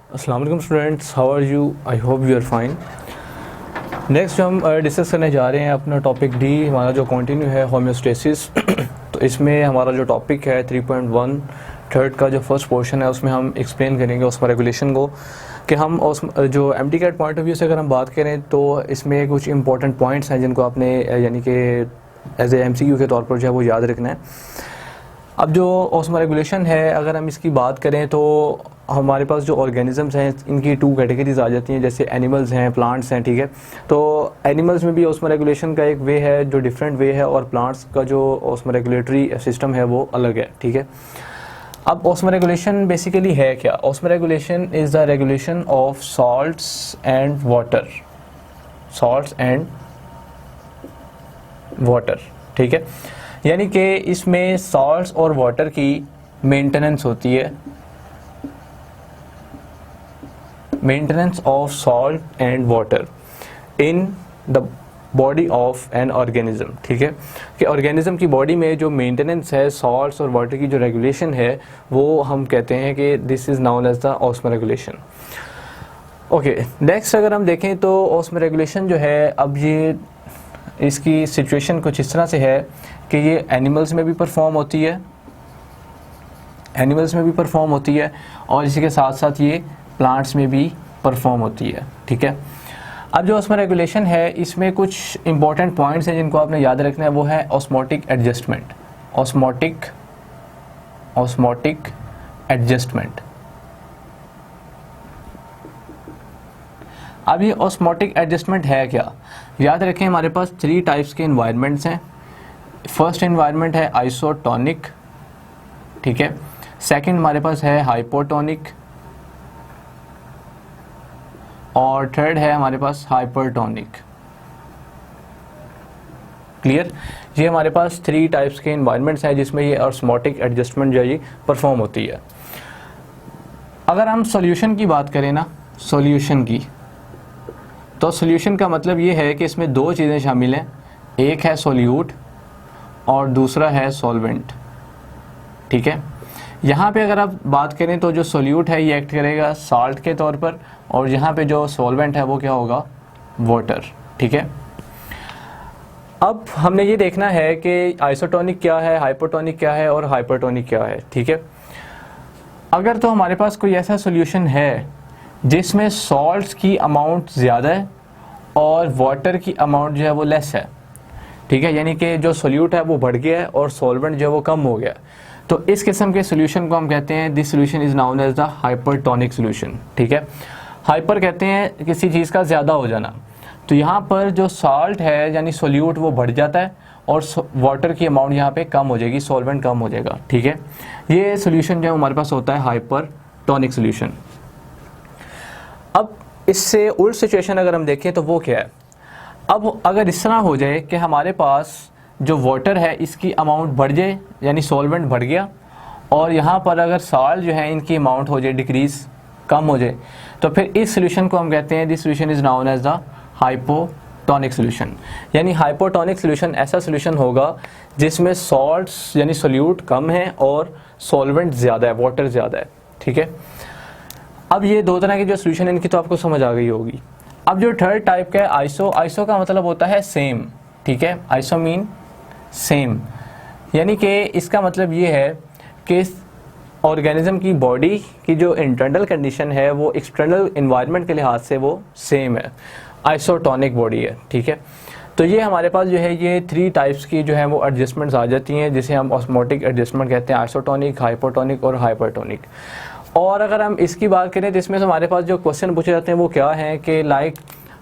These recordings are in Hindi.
अस्सलाम वालेकुम students, how are you? I hope you are fine. Next हम डिस्कस करने जा रहे हैं अपना टॉपिक डी, हमारा जो कंटिन्यू है होम्योस्टेसिस। तो इसमें हमारा जो टॉपिक है 3.1 थर्ड का जो फर्स्ट पोर्शन है उसमें हम एक्सप्लेन करेंगे उसमें रेगुलेशन को कि हम उस जो एमटी कैट पॉइंट ऑफ व्यू से अगर हम बात करें तो इसमें कुछ इंपॉर्टेंट पॉइंट्स हैं जिनको आपने यानी कि एज ए एमसीक्यू के तौर पर जो है वो याद रखना है। अब जो ऑस्मो रेगुलेशन है अगर हम इसकी बात करें तो हमारे पास जो ऑर्गेनिजम्स हैं इनकी 2 कैटेगरीज आ जाती हैं, जैसे एनिमल्स हैं, प्लांट्स हैं। ठीक है, तो एनिमल्स में भी ऑस्मो रेगुलेशन का एक वे है जो डिफरेंट वे है, और प्लांट्स का जो ऑस्मो रेगुलेटरी सिस्टम है वो अलग है। ठीक है, अब ऑस्मो रेगुलेशन बेसिकली है क्या? Osmo regulation is the regulation of salts and water, salts and water. ठीक है, यानी कि इसमें सॉल्ट्स और वाटर की मेंटेनेंस होती है, maintenance of salt and water in the body of an organism. ठीक है, कि ऑर्गेनिज्म की बॉडी में जो मेंटेनेंस है सॉल्ट्स और वाटर की जो रेगुलेशन है वो हम कहते हैं कि this is known as the osmoregulation. Okay, next अगर हम देखें तो ऑस्मो रेगुलेशन जो है, अब ये इसकी सिचुएशन कुछ इस तरह से है कि ये एनिमल्स में भी परफॉर्म होती है, एनिमल्स में भी परफॉर्म होती है, और इसी के साथ साथ ये प्लांट्स में भी परफॉर्म होती है। ठीक है, अब जो ऑस्मो रेगुलेशन है इसमें कुछ इंपॉर्टेंट पॉइंट्स हैं जिनको आपने याद रखना है, वो है ऑस्मोटिक एडजस्टमेंट, ऑस्मोटिक एडजस्टमेंट। अब ये ऑस्मोटिक एडजस्टमेंट है क्या? याद रखें हमारे पास 3 टाइप्स के इन्वायरमेंट्स हैं। फर्स्ट इन्वायरमेंट है आइसोटोनिक, ठीक है, सेकंड हमारे पास है हाइपोटोनिक, और थर्ड है हमारे पास हाइपरटोनिक। क्लियर? ये हमारे पास 3 टाइप्स के इन्वायरमेंट्स हैं जिसमें ये ऑस्मोटिक एडजस्टमेंट जो है परफॉर्म होती है। अगर हम सॉल्यूशन की बात करें ना, सॉल्यूशन की, तो सॉल्यूशन का मतलब ये है कि इसमें 2 चीज़ें शामिल हैं, एक है सोल्यूट और दूसरा है सॉल्वेंट। ठीक है, यहाँ पे अगर आप बात करें तो जो सोल्यूट है ये एक्ट करेगा साल्ट के तौर पर, और यहाँ पे जो सॉल्वेंट है वो क्या होगा? वाटर। ठीक है, अब हमने ये देखना है कि आइसोटोनिक क्या है, हाइपोटोनिक क्या है और हाइपरटोनिक क्या है। ठीक है, अगर तो हमारे पास कोई ऐसा सोल्यूशन है जिसमें सॉल्ट्स की अमाउंट ज़्यादा है और वाटर की अमाउंट जो है वो लेस है, ठीक है, यानी कि जो सोल्यूट है वो बढ़ गया है और सॉल्वेंट जो है वो कम हो गया, तो इस किस्म के सोल्यूशन को हम कहते हैं this solution is known as the hypertonic solution. ठीक है, हाइपर कहते हैं किसी चीज़ का ज़्यादा हो जाना, तो यहाँ पर जो सॉल्ट है यानी सोल्यूट वो बढ़ जाता है और वाटर की अमाउंट यहाँ पे कम हो जाएगी, सॉल्वेंट कम हो जाएगा। ठीक है, ये सोल्यूशन जो हमारे पास होता है हाइपरटोनिक सोल्यूशन। अब इससे उल्ट सिचुएशन अगर हम देखें तो वो क्या है? अब अगर इस तरह हो जाए कि हमारे पास जो वाटर है इसकी अमाउंट बढ़ जाए, यानी सॉल्वेंट बढ़ गया, और यहाँ पर अगर सॉल्ट जो है इनकी अमाउंट हो जाए डिक्रीज़, कम हो जाए, तो फिर इस सोल्यूशन को हम कहते हैं this solution is known as the hypotonic solution. यानी हाइपोटोनिक सोल्यूशन ऐसा सोल्यूशन होगा जिसमें सॉल्ट्स यानी सोल्यूट कम है और सॉल्वेंट ज़्यादा है, वाटर ज़्यादा है। ठीक है, अब ये 2 तरह के जो सोल्यूशन इनकी तो आपको समझ आ गई होगी। अब जो थर्ड टाइप का है आइसो, आइसो का मतलब होता है सेम। ठीक है, आइसो मीन सेम, यानी कि इसका मतलब ये है कि ऑर्गेनिज्म की बॉडी की जो इंटरनल कंडीशन है वो एक्सटर्नल इन्वायरमेंट के लिहाज से वो सेम है, आइसोटोनिक बॉडी है। ठीक है, तो ये हमारे पास जो है ये 3 टाइप्स की जो है वो एडजस्टमेंट्स आ जाती हैं जिसे हम ऑस्मोटिक एडजस्टमेंट कहते हैं, आइसोटोनिक, हाइपोटोनिक और हाइपरटोनिक। और अगर हम इसकी बात करें तो इसमें से हमारे पास जो क्वेश्चन पूछे जाते हैं वो क्या है कि लाइक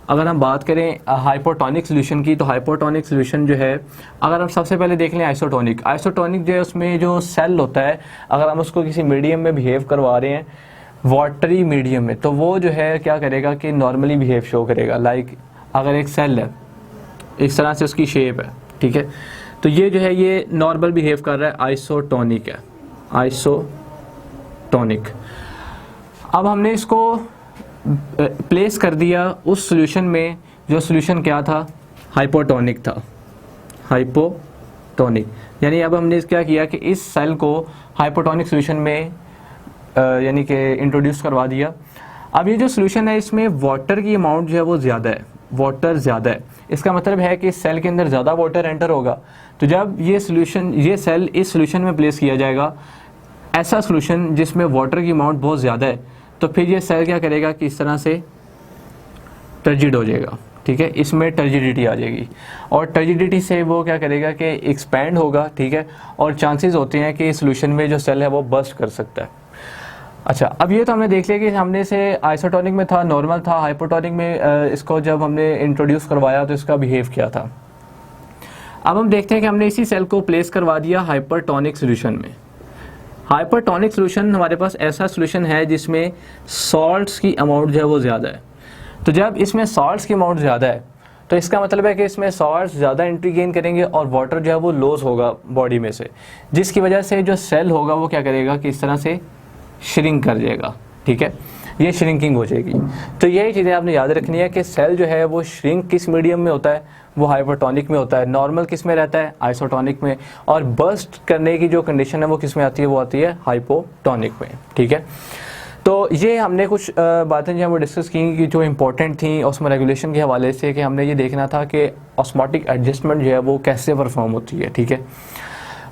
अगर हम बात करें हाइपोटोनिक सोल्यूशन की, तो हाइपोटोनिक सोल्यूशन जो है अगर हम सबसे पहले देख लें आइसोटोनिक, आइसोटोनिक जो है उसमें जो सेल होता है अगर हम उसको किसी मीडियम में बिहेव करवा रहे हैं, वाटरी मीडियम में, तो वो जो है क्या करेगा कि नॉर्मली बिहेव शो करेगा। लाइक अगर एक सेल है इस तरह से उसकी शेप है, ठीक है, तो ये जो है ये नॉर्मल बिहेव कर रहा है, आइसोटोनिक है, आइसोटोनिक। अब हमने इसको प्लेस कर दिया उस सॉल्यूशन में जो सॉल्यूशन क्या था? हाइपोटोनिक था, हाइपोटोनिक। यानी अब हमने क्या किया कि इस सेल को हाइपोटोनिक सॉल्यूशन में यानी कि इंट्रोड्यूस करवा दिया। अब ये जो सोल्यूशन है इसमें वाटर की अमाउंट जो है वो ज़्यादा है, वाटर ज़्यादा है। इसका मतलब है कि सेल के अंदर ज़्यादा वाटर एंटर होगा। तो जब ये सेल इस सोल्यूशन में प्लेस किया जाएगा, ऐसा सोल्यूशन जिसमें वाटर की अमाउंट बहुत ज़्यादा है, तो फिर ये सेल क्या करेगा कि इस तरह से टर्जिड हो जाएगा, ठीक है, इसमें टर्जिडिटी आ जाएगी और टर्जिडिटी से वो क्या करेगा कि एक्सपैंड होगा, ठीक है, और चांसेस होते हैं कि सोल्यूशन में जो सेल है वो बस्ट कर सकता है। अच्छा, अब ये तो हमने देख लिया कि हमने से आइसोटोनिक में था, नॉर्मल था, हाइपोटोनिक में इसको जब हमने इंट्रोड्यूस करवाया तो इसका बिहेव क्या था। अब हम देखते हैं कि हमने इसी सेल को प्लेस करवा दिया हाइपरटोनिक सोल्यूशन में। हाइपरटोनिक सोल्यूशन हमारे पास ऐसा सोल्यूशन है जिसमें सॉल्ट्स की अमाउंट जो है वो ज़्यादा है। तो जब इसमें सॉल्ट्स की अमाउंट ज़्यादा है तो इसका मतलब है कि इसमें सॉल्ट्स ज़्यादा एंट्री गेन करेंगे और वाटर जो है वो लॉस होगा बॉडी में से, जिसकी वजह से जो सेल होगा वो क्या करेगा कि इस तरह से श्रिंक कर जाएगा, ठीक है, ये श्रिंकिंग हो जाएगी। तो यही चीज़ें आपने याद रखनी है कि सेल जो है वो श्रिंक किस मीडियम में होता है, वो हाइपरटोनिक में होता है, नॉर्मल किस में रहता है, आइसोटोनिक में, और बर्स्ट करने की जो कंडीशन है वो किस में आती है, वो आती है हाइपोटोनिक में, ठीक है। तो ये हमने कुछ बातें जो है वो डिस्कस की कि जो इंपॉर्टेंट थी ऑस्मो रेगुलेशन के हवाले से, कि हमने ये देखना था कि ऑस्मोटिक एडजस्टमेंट जो है वो कैसे परफॉर्म होती है, ठीक है।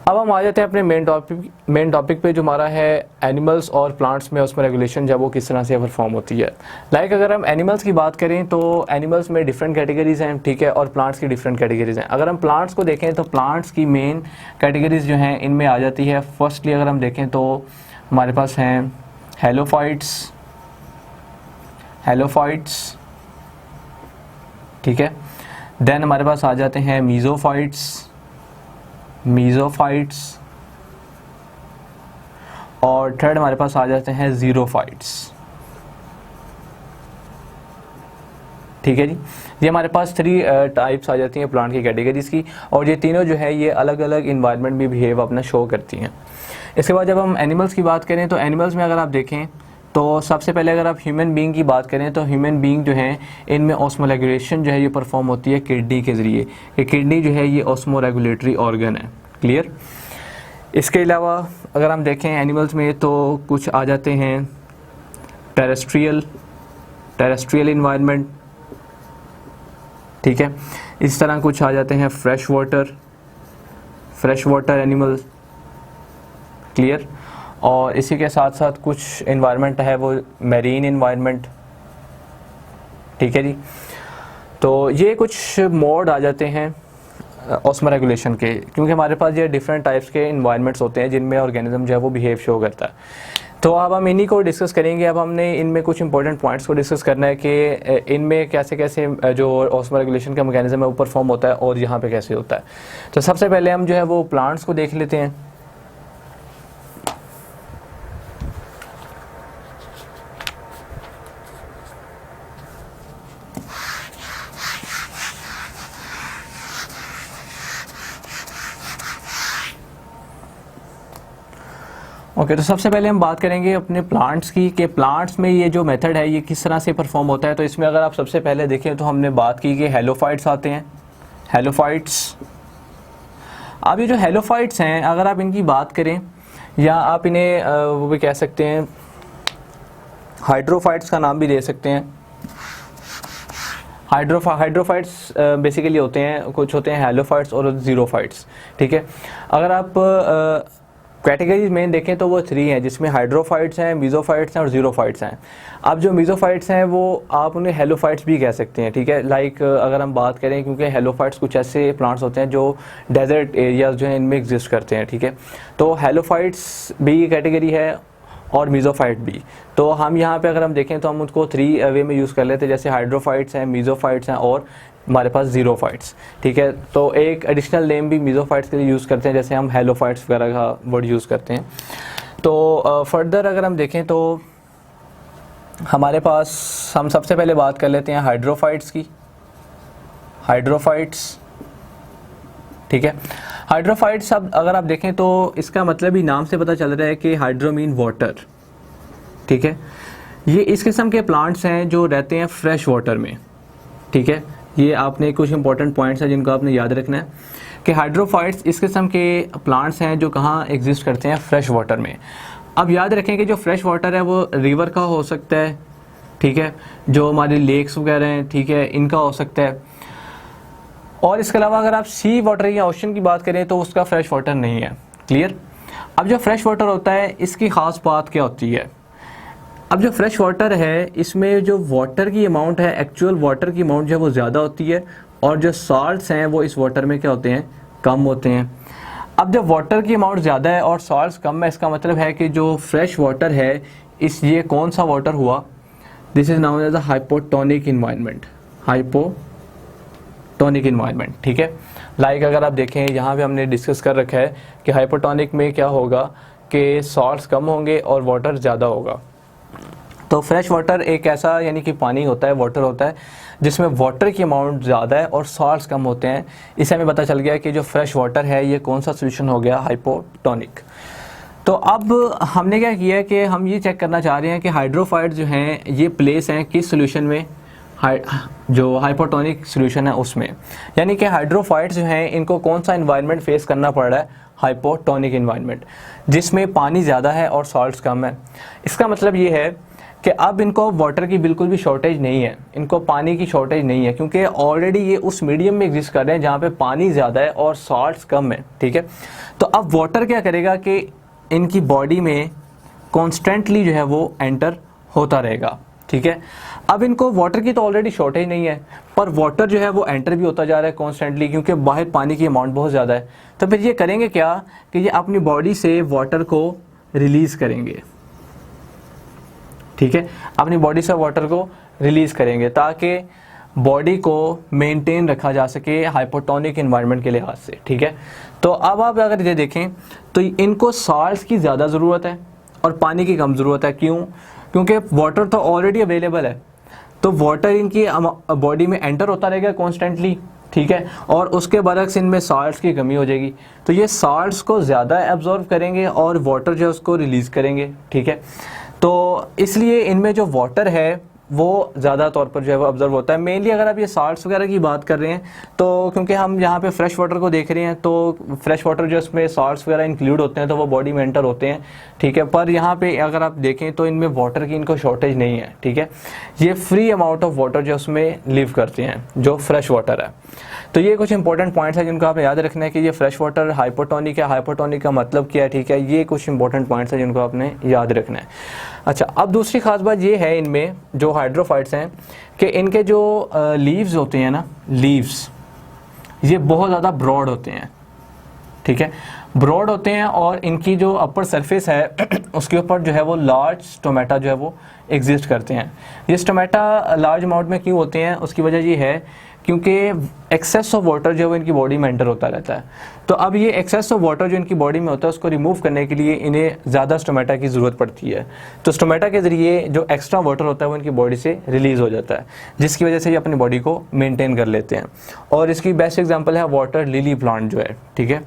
अब हम आ जाते हैं अपने मेन टॉपिक पे जो हमारा है एनिमल्स और प्लांट्स में ऑस्मो रेगुलेशन जब वो किस तरह से परफॉर्म होती है। लाइक अगर हम एनिमल्स की बात करें तो एनिमल्स में डिफरेंट कैटेगरीज हैं, ठीक है, और प्लांट्स की डिफरेंट कैटेगरीज हैं। अगर हम प्लांट्स को देखें तो प्लांट्स की मेन कैटेगरीज जो हैं इनमें आ जाती है, फर्स्टली अगर हम देखें तो हमारे पास हैं हेलोफाइट्स, ठीक है, देन हमारे पास आ जाते हैं मीज़ोफाइट्स, और थर्ड हमारे पास आ जाते हैं ज़ीरोफाइट्स, ठीक है जी। ये हमारे पास 3 टाइप्स आ जाती हैं प्लांट की कैटेगरीज की, और ये तीनों जो है ये अलग अलग इन्वायरमेंट में बिहेव अपना शो करती हैं। इसके बाद जब हम एनिमल्स की बात करें तो एनिमल्स में अगर आप देखें तो सबसे पहले अगर आप ह्यूमन बीइंग की बात करें तो ह्यूमन बीइंग जो है इनमें ऑस्मो रेगुलेशन जो है ये परफॉर्म होती है किडनी के ज़रिए, कि किडनी जो है ये ऑस्मो रेगुलेटरी ऑर्गन है, क्लियर। इसके अलावा अगर हम देखें एनिमल्स में तो कुछ आ जाते हैं टेरेस्ट्रियल इन्वायरमेंट, ठीक है, इस तरह कुछ आ जाते हैं फ्रेश वाटर एनिमल्स, क्लियर। और इसी के साथ साथ कुछ इन्वायरमेंट है वो मैरीन इन्वायरमेंट, ठीक है जी। तो ये कुछ मोड आ जाते हैं ऑस्मो रेगुलेशन के, क्योंकि हमारे पास ये डिफरेंट टाइप्स के इन्वायरमेंट्स होते हैं जिनमें ऑर्गेनिज्म जो है वो बिहेव शो करता है। तो अब हम इन्हीं को डिस्कस करेंगे। अब हमने इनमें कुछ इंपॉर्टेंट पॉइंट्स को डिस्कस करना है कि इनमें कैसे कैसे जो ऑस्मो रेगुलेशन का मैकेनिज्म है वो परफॉर्म होता है और यहाँ पे कैसे होता है। तो सबसे पहले हम जो है वो प्लांट्स को देख लेते हैं। ओके, तो सबसे पहले हम बात करेंगे अपने प्लांट्स की, कि प्लांट्स में ये जो मेथड है ये किस तरह से परफॉर्म होता है। तो इसमें अगर आप सबसे पहले देखें तो हमने बात की कि हेलोफाइट्स आते हैं, हेलोफाइट्स। अब ये जो हेलोफाइट्स हैं अगर आप इनकी बात करें या आप इन्हें वो भी कह सकते हैं हाइड्रोफाइट्स का नाम भी दे सकते हैं। हाइड्रोफाइट्स बेसिकली होते हैं, कुछ होते हैं हेलोफाइट्स और ज़ीरोफाइट्स, ठीक है। अगर आप कैटेगरीज में देखें तो वो 3 हैं, जिसमें हाइड्रोफाइट्स हैं, मीज़ोफाइट्स हैं और ज़ीरोफाइट्स हैं। अब जो मीज़ोफाइट्स हैं वो आप उन्हें हेलोफाइट्स भी कह सकते हैं, ठीक है। लाइक अगर हम बात करें, क्योंकि हेलोफाइट्स कुछ ऐसे प्लांट्स होते हैं जो डेजर्ट एरियाज जो हैं इनमें एग्जिस्ट करते हैं, ठीक है। तो हेलोफाइट्स भी कैटेगरी है और मीज़ोफाइट भी। तो हम यहाँ पे अगर हम देखें तो हम उसको 3 वे में यूज़ कर लेते हैं, जैसे हाइड्रोफाइट्स हैं, मीज़ोफाइट्स हैं और हमारे पास ज़ीरोफाइट्स, ठीक है। तो एक एडिशनल नेम भी मीज़ोफाइट्स के लिए यूज़ करते हैं, जैसे हम हेलोफाइट्स वगैरह का वर्ड यूज़ करते हैं। तो फर्दर अगर हम देखें तो हमारे पास हम सबसे पहले बात कर लेते हैं हाइड्रोफाइट्स की। हाइड्रोफाइट्स, ठीक है। हाइड्रोफाइट्स अब अगर आप देखें तो इसका मतलब ही नाम से पता चल रहा है कि हाइड्रो मीन वाटर, ठीक है। ये इस किस्म के प्लांट्स हैं जो रहते हैं फ्रेश वाटर में, ठीक है। ये आपने कुछ इंपॉर्टेंट पॉइंट्स हैं जिनको आपने याद रखना है कि हाइड्रोफाइट्स इस किस्म के प्लांट्स हैं जो कहाँ एग्जिस्ट करते हैं, फ्रेश वाटर में। अब याद रखें कि जो फ्रेश वाटर है वो रिवर का हो सकता है, ठीक है, जो हमारे लेक्स वगैरह हैं, ठीक है, इनका हो सकता है। और इसके अलावा अगर आप सी वाटर या ओशन की बात करें तो उसका फ्रेश वाटर नहीं है। क्लियर। अब जो फ्रेश वाटर होता है इसकी ख़ास बात क्या होती है? अब जो फ्रेश वाटर है इसमें जो वाटर की अमाउंट है, एक्चुअल वाटर की अमाउंट जो है वो ज़्यादा होती है, और जो साल्ट्स हैं वो इस वाटर में क्या होते हैं, कम होते हैं। अब जब वाटर की अमाउंट ज़्यादा है और साल्ट्स कम है, इसका मतलब है कि जो फ्रेश वाटर है ये कौन सा वाटर हुआ, this is known as a hypotonic environment. Hypotonic environment, ठीक है। लाइक अगर आप देखें यहाँ पे हमने डिस्कस कर रखा है कि हाइपोटोनिक में क्या होगा कि साल्ट्स कम होंगे और वाटर ज़्यादा होगा। तो फ्रेश वाटर एक ऐसा यानी कि पानी होता है, वाटर होता है जिसमें वाटर की अमाउंट ज़्यादा है और साल्ट्स कम होते हैं। इससे हमें पता चल गया कि जो फ्रेश वाटर है ये कौन सा सोल्यूशन हो गया, हाइपोटोनिक। तो अब हमने क्या किया है कि हम ये चेक करना चाह रहे हैं कि हाइड्रोफाइट्स जो हैं ये प्लेस हैं किस सोल्यूशन में, जो हाइपोटोनिक सोल्यूशन है उसमें। यानी कि हाइड्रोफाइट्स जो हैं इनको कौन सा इन्वायरमेंट फेस करना पड़ रहा है, हाइपोटोनिक इन्वायरमेंट, जिसमें पानी ज़्यादा है और साल्ट्स कम है। इसका मतलब ये है कि अब इनको वाटर की बिल्कुल भी शॉर्टेज नहीं है, इनको पानी की शॉर्टेज नहीं है, क्योंकि ऑलरेडी ये उस मीडियम में एग्जिस्ट कर रहे हैं जहाँ पे पानी ज़्यादा है और साल्ट्स कम है, ठीक है। तो अब वाटर क्या करेगा कि इनकी बॉडी में कॉन्स्टेंटली जो है वो एंटर होता रहेगा, ठीक है। अब इनको वाटर की तो ऑलरेडी शॉर्टेज नहीं है, पर वाटर जो है वो एंटर भी होता जा रहा है कॉन्स्टेंटली, क्योंकि बाहर पानी की अमाउंट बहुत ज़्यादा है। तो फिर ये करेंगे क्या कि ये अपनी बॉडी से वाटर को रिलीज़ करेंगे, ठीक है, अपनी बॉडी से वाटर को रिलीज़ करेंगे ताकि बॉडी को मेंटेन रखा जा सके हाइपोटोनिक इन्वायरमेंट के लिहाज से, ठीक है। तो अब आप अगर ये देखें तो इनको साल्ट्स की ज़्यादा ज़रूरत है और पानी की कम ज़रूरत है। क्यों? क्योंकि वाटर तो ऑलरेडी अवेलेबल है, तो वाटर इनकी बॉडी में एंटर होता रहेगा कॉन्स्टेंटली, ठीक है, और उसके बरक्स इनमें साल्ट्स की कमी हो जाएगी, तो ये साल्ट्स को ज़्यादा एब्जॉर्ब करेंगे और वाटर जो है उसको रिलीज़ करेंगे, ठीक है। तो इसलिए इनमें जो वाटर है वो ज़्यादा तौर पर जो है वो ऑब्जर्व होता है। मेनली अगर आप ये साल्ट्स वगैरह की बात कर रहे हैं तो क्योंकि हम यहाँ पे फ्रेश वाटर को देख रहे हैं, तो फ्रेश वाटर जो इसमें साल्ट्स वगैरह इंक्लूड होते हैं तो वो बॉडी में एंटर होते हैं, ठीक है। पर यहाँ पे अगर आप देखें तो इनमें वाटर की इनको शॉर्टेज नहीं है, ठीक है। ये फ्री अमाउंट ऑफ वाटर जो उसमें लिव करते हैं, जो फ्रेश वाटर है। तो ये कुछ इंपॉर्टेंट पॉइंट्स हैं जिनको आप याद रखना है कि ये फ्रेश वाटर हाइपोटोनिक है, हाइपोटोनिक का मतलब क्या है, ठीक है। ये कुछ इंपॉर्टेंट पॉइंट्स हैं जिनको आपने याद रखना है। अच्छा, अब दूसरी खास बात ये है इनमें जो हाइड्रोफाइट्स हैं कि इनके जो लीव्स होते हैं ना, लीव्स ये बहुत ज़्यादा ब्रॉड होते हैं, ठीक है, ब्रॉड होते हैं, और इनकी जो अपर सरफेस है उसके ऊपर जो है वो लार्ज स्टोमेटा जो है वो एग्जिस्ट करते हैं। ये स्टोमेटा लार्ज अमाउंट में क्यों होते हैं, उसकी वजह ये है क्योंकि एक्सेस ऑफ वाटर जो है वो इनकी बॉडी में एंटर होता रहता है। तो अब ये एक्सेस ऑफ वाटर जो इनकी बॉडी में होता है उसको रिमूव करने के लिए इन्हें ज़्यादा स्टोमेटा की ज़रूरत पड़ती है। तो स्टोमेटा के ज़रिए जो एक्स्ट्रा वाटर होता है वो इनकी बॉडी से रिलीज़ हो जाता है, जिसकी वजह से ये अपनी बॉडी को मेनटेन कर लेते हैं। और इसकी बेस्ट एग्जाम्पल है वाटर लिली प्लांट जो है, ठीक है।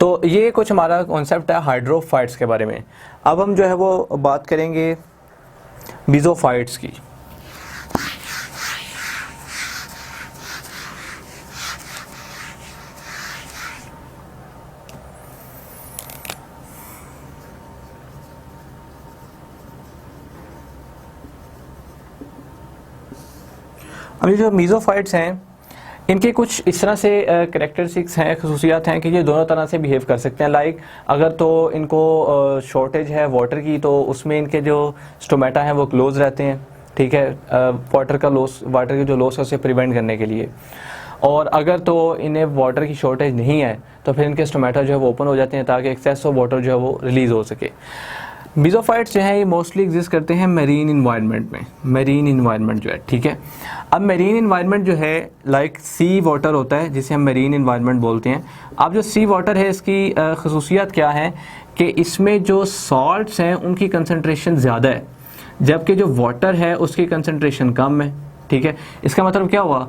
तो ये कुछ हमारा कॉन्सेप्ट है हाइड्रोफाइट्स के बारे में। अब हम जो है वो बात करेंगे मीज़ोफाइट्स की। अब ये जो मीज़ोफाइट्स हैं इनके कुछ इस तरह से करैक्टरिस्टिक्स हैं, खसूसियात हैं कि ये दोनों तरह से बिहेव कर सकते हैं। लाइक अगर तो इनको शॉर्टेज है वाटर की तो उसमें इनके जो स्टोमेटा हैं वो क्लोज रहते हैं, ठीक है, वाटर की जो लॉस है उसे प्रिवेंट करने के लिए। और अगर तो इन्हें वाटर की शॉर्टेज नहीं है तो फिर इनके स्टोमेटा जो है वो ओपन हो जाते हैं ताकि एक्सेस ऑफ वाटर जो है वो रिलीज़ हो सके। मीज़ोफाइट्स जो हैं ये मोस्टली एग्जिस्ट करते हैं मेरीन इन्वायरमेंट में, मेरीन इन्वायरमेंट जो है, ठीक है। अब मेरीन इन्वायरमेंट जो है लाइक सी वाटर होता है जिसे हम मेरीन इन्वायरमेंट बोलते हैं। अब जो सी वाटर है इसकी खसूसियात क्या है कि इसमें जो सॉल्ट्स हैं उनकी कंसनट्रेशन ज़्यादा है, जबकि जो वाटर है उसकी कंसनट्रेशन कम है, ठीक है। इसका मतलब क्या हुआ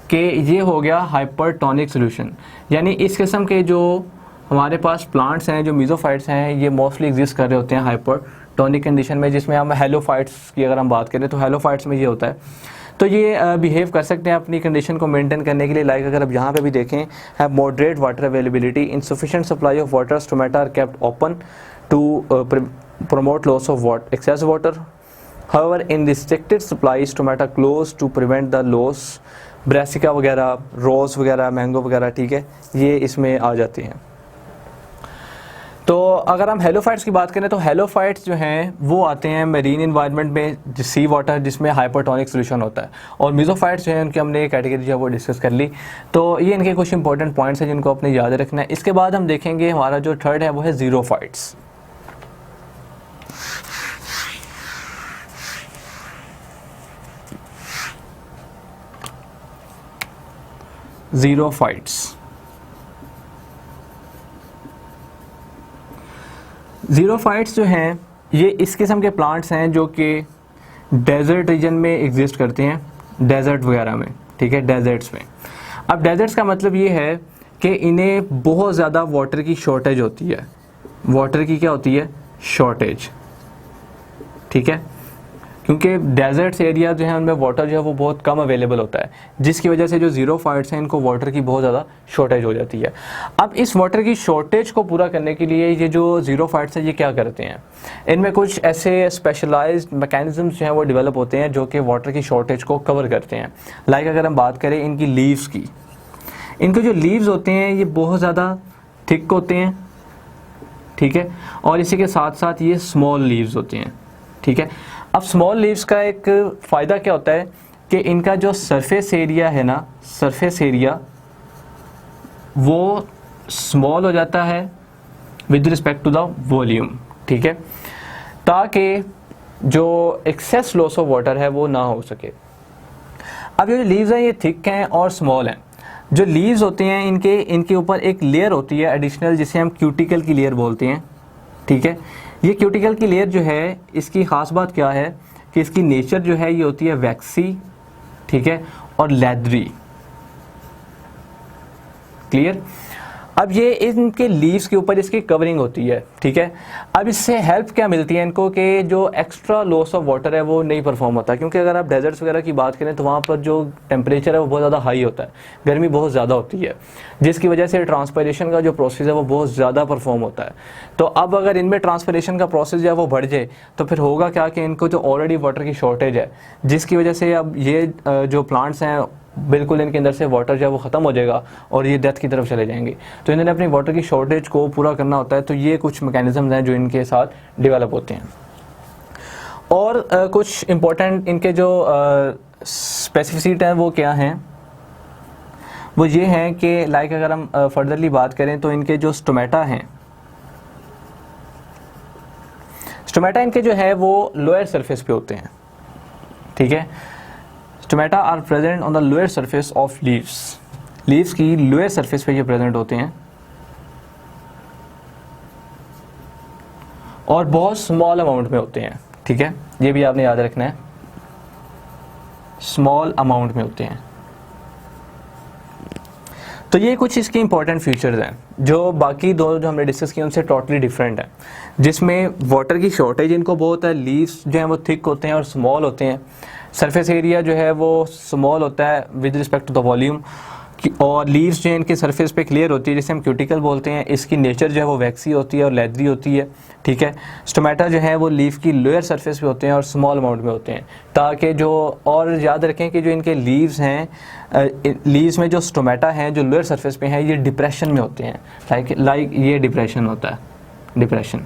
कि ये हो गया हाइपरटोनिक सोल्यूशन। यानी इस किस्म के जो हमारे पास प्लांट्स हैं, जो मीज़ोफाइट्स हैं, ये मोस्टली एग्जिस्ट कर रहे होते हैं हाइपरटोनिक कंडीशन में, जिसमें हम हेलोफाइट्स की अगर हम बात करें तो हेलोफाइट्स में ये होता है। तो ये बिहेव कर सकते हैं अपनी कंडीशन को मेंटेन करने के लिए। लाइक अगर आप यहाँ पे भी देखें, have moderate water availability, insufficient supply of water, stomata are kept open to promote loss of water, excess water, however in restricted supplies tomato close to prevent the loss, brassica वगैरह, रोज वगैरह, मैंगो वगैरह, ठीक है, ये इसमें आ जाती हैं। तो अगर हम हेलोफाइट्स की बात करें तो हेलोफाइट्स जो हैं वो आते हैं मेरीन इन्वायरमेंट में, सी वाटर जिसमें हाइपरटोनिक सोल्यूशन होता है, और मीज़ोफाइट्स जो हैं उनकी हमने कैटेगरी जो है वो डिस्कस कर ली। तो ये इनके कुछ इंपॉर्टेंट पॉइंट्स हैं जिनको अपने याद रखना है। इसके बाद हम देखेंगे हमारा जो थर्ड है वो है ज़ीरोफाइट्स। ज़ीरोफाइट्स जो हैं ये इस किस्म के प्लांट्स हैं जो कि डेजर्ट रीजन में एग्जिस्ट करते हैं, डेजर्ट वगैरह में, ठीक है, डेजर्ट्स में। अब डेजर्ट्स का मतलब ये है कि इन्हें बहुत ज़्यादा वाटर की शॉर्टेज होती है, वाटर की क्या होती है, शॉर्टेज, ठीक है, क्योंकि डेजर्ट्स एरिया जो है उनमें वाटर जो है वो बहुत कम अवेलेबल होता है, जिसकी वजह से जो ज़ीरोफाइट्स हैं इनको वाटर की बहुत ज़्यादा शॉर्टेज हो जाती है। अब इस वाटर की शॉर्टेज को पूरा करने के लिए ये जो ज़ीरोफाइट्स हैं ये क्या करते हैं, इनमें कुछ ऐसे स्पेशलाइज्ड मैकेनिज़म्स जो हैं वो डेवलप होते हैं जो कि वाटर की शॉर्टेज को कवर करते हैं। लाइक अगर हम बात करें इनकी लीव्स की, इनके जो लीव्स होते हैं ये बहुत ज़्यादा थिक होते हैं, ठीक है, और इसी के साथ साथ ये स्मॉल लीव्स होते हैं, ठीक है। अब स्मॉल लीव्स का एक फ़ायदा क्या होता है कि इनका जो सरफेस एरिया है ना, सरफेस एरिया वो स्मॉल हो जाता है with respect to the volume, ठीक है, ताकि जो एक्सेस लॉस ऑफ वाटर है वो ना हो सके। अब ये जो लीव्स हैं ये थिक हैं और स्मॉल हैं। जो लीव्स होते हैं इनके ऊपर एक लेयर होती है एडिशनल जिसे हम क्यूटिकल की लेयर बोलते हैं, ठीक है। ये क्यूटिकल की लेयर जो है इसकी ख़ास बात क्या है कि इसकी नेचर जो है ये होती है वैक्सी, ठीक है, और लेदरी, क्लियर। अब ये इनके लीव्स के ऊपर इसकी कवरिंग होती है, ठीक है। अब इससे हेल्प क्या मिलती है इनको कि जो एक्स्ट्रा लॉस ऑफ वाटर है वो नहीं परफॉर्म होता, क्योंकि अगर आप डेजर्ट्स वगैरह की बात करें तो वहाँ पर जो टेम्परेचर है वो बहुत ज़्यादा हाई होता है, गर्मी बहुत ज़्यादा होती है, जिसकी वजह से ट्रांसपिरेशन का जो प्रोसेस है वो बहुत ज़्यादा परफॉर्म होता है। तो अब अगर इनमें ट्रांसपिरेशन का प्रोसेस जो है वो बढ़ जाए तो फिर होगा क्या कि इनको जो ऑलरेडी वाटर की शॉर्टेज है, जिसकी वजह से अब ये जो प्लांट्स हैं बिल्कुल इनके अंदर से वाटर जो है वो ख़त्म हो जाएगा और ये डेथ की तरफ चले जाएंगे। तो इन्होंने अपनी वाटर की शॉर्टेज को पूरा करना होता है, तो ये कुछ मैकेनिज़म्स हैं जो इनके साथ डेवलप होते हैं। और कुछ इम्पोर्टेंट इनके जो स्पेसिफिसिटी हैं वो क्या हैं, वो ये हैं कि लाइक अगर हम फर्दरली बात करें तो इनके जो स्टोमेटा हैं, स्टोमेटा इनके जो है वो लोअर सरफेस पे होते हैं, ठीक है। Stomata are present on the lower surface of leaves, leaves की लोअर सरफेस पे ये प्रेजेंट होते हैं और बहुत स्मॉल अमाउंट में होते हैं, ठीक है, ये भी आपने याद रखना है, स्मॉल अमाउंट में होते हैं। तो ये कुछ इसके इंपॉर्टेंट फीचर्स हैं जो बाकी दो जो हमने डिस्कस किए उनसे टोटली डिफरेंट है, जिसमें वाटर की शॉर्टेज इनको बहुत है, लीव्स जो हैं वो थिक होते हैं और स्मॉल होते हैं, सरफेस एरिया जो है वो स्मॉल होता है with respect to the volume, और लीव्स जो है इनके सरफेस पे क्लियर होती है जिसे हम क्यूटिकल बोलते हैं। इसकी नेचर जो है वो वैक्सी होती है और लेदरी होती है, ठीक है। स्टोमेटा जो है वो लीफ की लोअर सरफेस पे होते हैं और स्मॉल अमाउंट में होते हैं, ताकि जो, और याद रखें कि जो इनके लीव्स हैं, लीव्स में जो स्टोमेटा हैं जो लोअर सरफेस पे हैं ये डिप्रेशन में होते हैं, लाइक ये डिप्रेशन होता है, डिप्रेशन,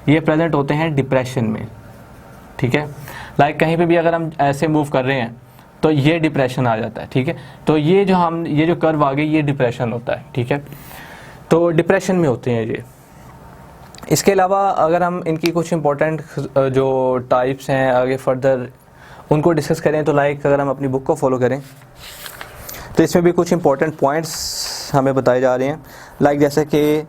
ये प्रेजेंट होते हैं डिप्रेशन में, ठीक है। लाइक कहीं पे भी अगर हम ऐसे मूव कर रहे हैं तो ये डिप्रेशन आ जाता है, ठीक है। तो ये जो कर्व आ गई ये डिप्रेशन होता है, ठीक है। तो डिप्रेशन में होते हैं ये। इसके अलावा अगर हम इनकी कुछ इंपॉर्टेंट जो टाइप्स हैं आगे फर्दर उनको डिस्कस करें तो लाइक अगर हम अपनी बुक को फॉलो करें तो इसमें भी कुछ इंपॉर्टेंट पॉइंट्स हमें बताए जा रहे हैं। लाइक जैसे कि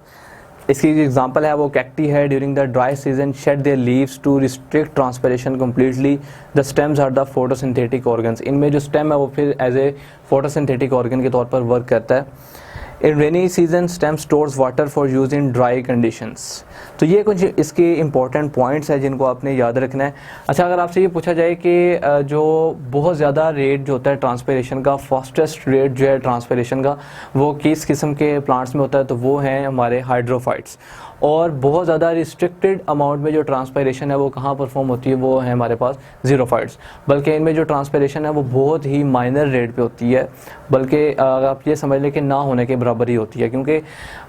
इसकी एग्जांपल है वो कैक्टी है, during the dry season shed their leaves to restrict transpiration completely, the stems are the photosynthetic organs. इनमें जो स्टेम है वो फिर एज ए फोटोसिंथेटिक ऑर्गन के तौर पर वर्क करता है। In rainy season stem stores water for use in dry conditions. तो ये कुछ इसके इंपॉर्टेंट पॉइंट्स हैं जिनको आपने याद रखना है। अच्छा, अगर आपसे ये पूछा जाए कि जो बहुत ज़्यादा रेट जो होता है ट्रांसपिरेशन का, फास्टेस्ट रेट जो है ट्रांसपिरेशन का वो किस किस्म के प्लांट्स में होता है, तो वो हैं हमारे हाइड्रोफाइट्स। और बहुत ज़्यादा रिस्ट्रिक्टेड अमाउंट में जो ट्रांसपायरेशन है वो कहाँ परफॉर्म होती है, वो है हमारे पास ज़ीरोफाइट्स। बल्कि इनमें जो ट्रांसपायरेशन है वो बहुत ही माइनर रेट पे होती है, बल्कि आप ये समझ लें कि ना होने के बराबर ही होती है। क्योंकि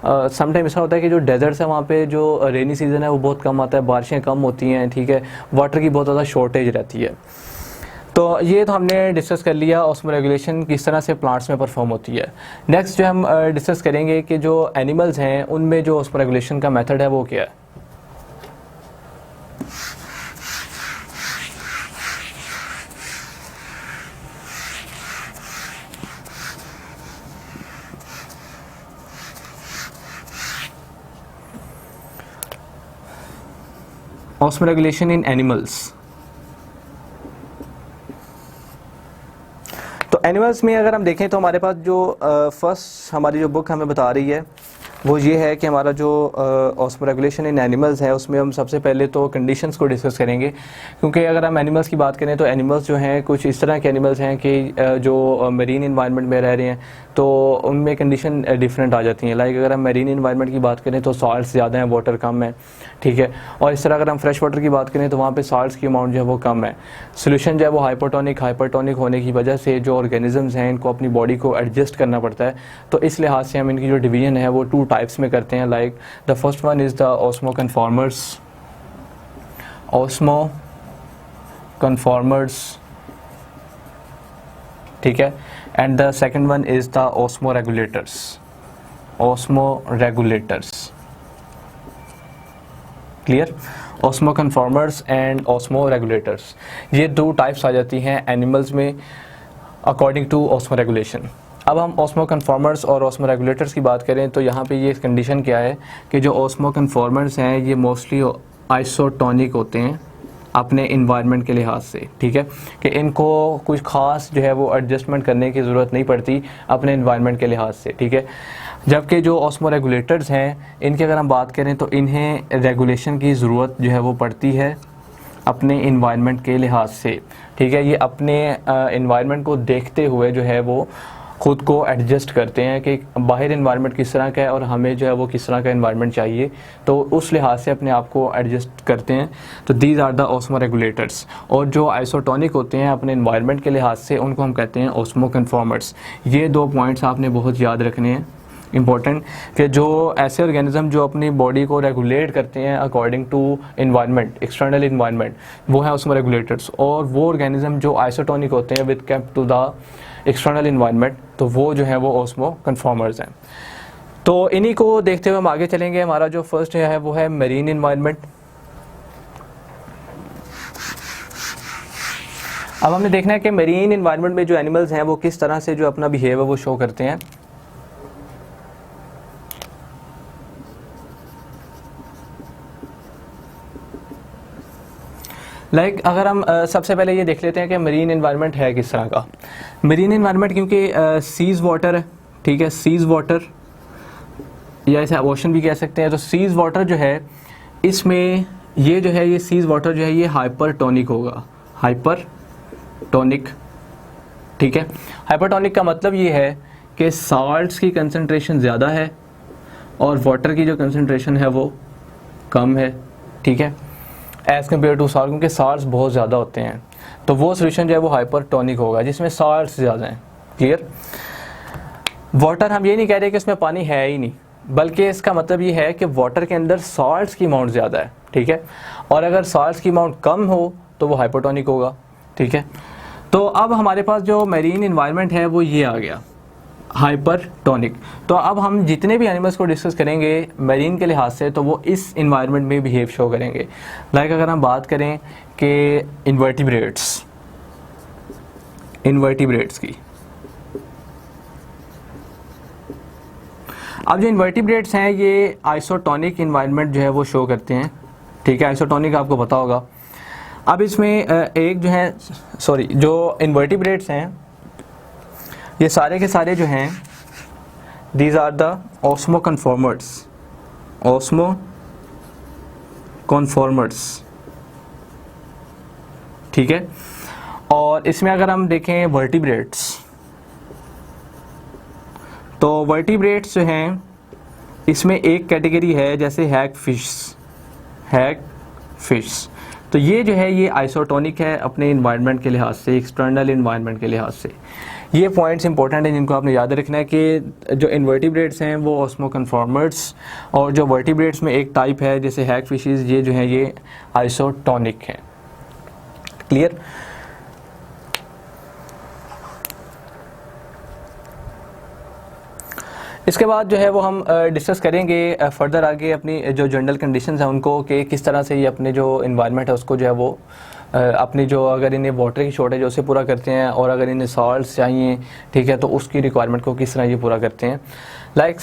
समटाइम ऐसा होता है कि जो डेजर्ट्स है वहाँ पे जो रेनी सीज़न है वो बहुत कम आता है, बारिशें कम होती हैं, ठीक है, वाटर की बहुत ज़्यादा शॉर्टेज रहती है। तो ये तो हमने डिस्कस कर लिया ऑस्मो रेगुलेशन किस तरह से प्लांट्स में परफॉर्म होती है। नेक्स्ट जो हम डिस्कस करेंगे कि जो एनिमल्स हैं उनमें जो ऑस्मो रेगुलेशन का मेथड है वो क्या है। Osmo regulation in animals. तो एनिमल्स में अगर हम देखें तो हमारे पास जो फर्स्ट हमारी जो बुक हमें बता रही है वो ये है कि हमारा जो ऑस्मो रेगुलेशन इन एनिमल्स है उसमें हम सबसे पहले तो कंडीशंस को डिस्कस करेंगे। क्योंकि अगर हम एनिमल्स की बात करें तो एनिमल्स जो हैं कुछ इस तरह के एनिमल्स हैं कि जो मरीन इन्वायरमेंट में रह रहे हैं तो उनमें कंडीशन डिफरेंट आ जाती हैं। लाइक अगर हम मरीन इन्वायरमेंट की बात करें तो साल्ट्स ज़्यादा हैं, वाटर कम है, ठीक है। और इस तरह अगर हम फ्रेश वाटर की बात करें तो वहाँ पे साल्ट्स की अमाउंट जो है वो कम है। सोल्यूशन जो है वो हाइपरटोनिक होने की वजह से जो ऑर्गेनिजम्स हैं इनको अपनी बॉडी को एडजस्ट करना पड़ता है। तो इस लिहाज से हम इनकी जो डिवीजन है वो 2 टाइप्स में करते हैं। Like the first one is the osmoconformers, ठीक है, and the second one is the osmo regulators. Clear? Osmo conformers and osmo regulators, ये 2 टाइप्स आ जाती हैं एनिमल्स में अकॉर्डिंग टू ऑस्मो रेगुलेशन। अब हम ऑस्मो कन्फॉर्मर्स और ऑस्मो रेगुलेटर्स की बात करें तो यहाँ पे ये कंडीशन क्या है कि जो ऑस्मो कन्फॉर्मर्स हैं ये मोस्टली आइसोटोनिक होते हैं अपने इन्वायरमेंट के लिहाज से, ठीक है, कि इनको कुछ ख़ास जो है वो एडजस्टमेंट करने की ज़रूरत नहीं पड़ती अपने इन्वायरमेंट के लिहाज से, ठीक है। जबकि जो ऑस्मो रेगुलेटर्स हैं इनकी अगर हम बात करें तो इन्हें रेगुलेशन की ज़रूरत जो है वो पड़ती है अपने इन्वायरमेंट के लिहाज से, ठीक है। ये अपने इन्वायरमेंट को देखते हुए जो है वो ख़ुद को एडजस्ट करते हैं कि बाहर इन्वायरमेंट किस तरह का है और हमें जो है वो किस तरह का इन्वायरमेंट चाहिए, तो उस लिहाज से अपने आप को एडजस्ट करते हैं। तो these are the osmoregulators. और जो आइसोटोनिक होते हैं अपने इन्वायरमेंट के लिहाज से उनको हम कहते हैं ऑस्मो कन्फॉर्मर्स। ये 2 पॉइंट्स आपने बहुत याद रखने हैं, इम्पॉर्टेंट, कि जो ऐसे ऑर्गेनिज्म जो अपनी बॉडी को रेगुलेट करते हैं according to environment, external environment, वो है ऑस्मो रेगुलेटर्स। और वो ऑर्गेनिज्म जो आइसोटोनिक होते हैं with cape to the external environment, तो वो जो है वो ऑस्मो कन्फॉर्मर्स हैं। तो इन्हीं को देखते हुए हम आगे चलेंगे। हमारा जो फर्स्ट है वो है मरीन इन्वायरमेंट। अब हमने देखना है कि मरीन इन्वायरमेंट में जो एनिमल्स हैं वो किस तरह से जो अपना बिहेवियर वो शो करते हैं। लाइक अगर हम सबसे पहले ये देख लेते हैं कि मरीन इन्वायरमेंट है किस तरह का। मरीन इन्वायरमेंट क्योंकि सीज़ वाटर है, ठीक है, सीज़ वाटर या इसे ओशन भी कह सकते हैं। तो सीज़ वाटर जो है इसमें ये जो है ये सीज़ वाटर जो है ये हाइपरटोनिक होगा, हाइपरटोनिक, ठीक है। हाइपरटोनिक का मतलब ये है कि साल्ट्स की कंसंट्रेशन ज़्यादा है और वाटर की जो कंसंट्रेशन है वो कम है, ठीक है, एज़ कम्पेयर टू साल्ट, क्योंकि साल्ट्स बहुत ज़्यादा होते हैं। तो वो सोल्यूशन जो है वो हाइपरटोनिक होगा जिसमें साल्ट्स ज़्यादा हैं। क्लियर? वाटर हम ये नहीं कह रहे कि इसमें पानी है ही नहीं, बल्कि इसका मतलब ये है कि वाटर के अंदर साल्ट्स की अमाउंट ज़्यादा है, ठीक है। और अगर साल्ट्स की अमाउंट कम हो तो वो हाइपरटोनिक होगा, ठीक है। तो अब हमारे पास जो मैरीन इन्वायरमेंट है वो ये आ गया, हाइपरटोनिक। तो अब हम जितने भी एनिमल्स को डिस्कस करेंगे मैरीन के लिहाज से तो वो इस इन्वायरमेंट में बिहेव शो करेंगे। लाइक अगर हम बात करें कि इन्वर्टिब्रेट्स की, अब जो इन्वर्टिब्रेट्स हैं ये आइसोटोनिक इन्वायरमेंट जो है वो शो करते हैं, ठीक है। आइसोटोनिक आपको पता होगा। अब इसमें एक जो है जो इन्वर्टिब्रेट्स हैं ये सारे के सारे जो हैं these are the osmoconformers, ठीक है। और इसमें अगर हम देखें वर्टिब्रेट्स, तो वर्टिब्रेट्स जो हैं इसमें एक कैटेगरी है जैसे हैग फिश। तो ये जो है ये आइसोटोनिक है अपने इन्वायरमेंट के लिहाज से, एक्सटर्नल इन्वायरमेंट के लिहाज से। ये पॉइंट्स इंपॉर्टेंट हैं जिनको आपने याद रखना है कि जो इन्वर्टिब्रेट्स हैं वो ऑस्मोकन्फॉर्मर्स, और जो वर्टिब्रेट्स में एक टाइप है जैसे हैग फिशेस, ये जो है ये आइसोटोनिक हैं। क्लियर? इसके बाद जो है वो हम डिस्कस करेंगे फर्दर आगे अपनी जो जनरल कंडीशंस हैं उनको, कि किस तरह से ये अपने जो इन्वायरमेंट है उसको जो है वो अपनी जो, अगर इन्हें वाटर की शॉर्टेज उसे पूरा करते हैं, और अगर इन्हें सॉल्ट्स चाहिए, ठीक है, तो उसकी रिक्वायरमेंट को किस तरह ये पूरा करते हैं।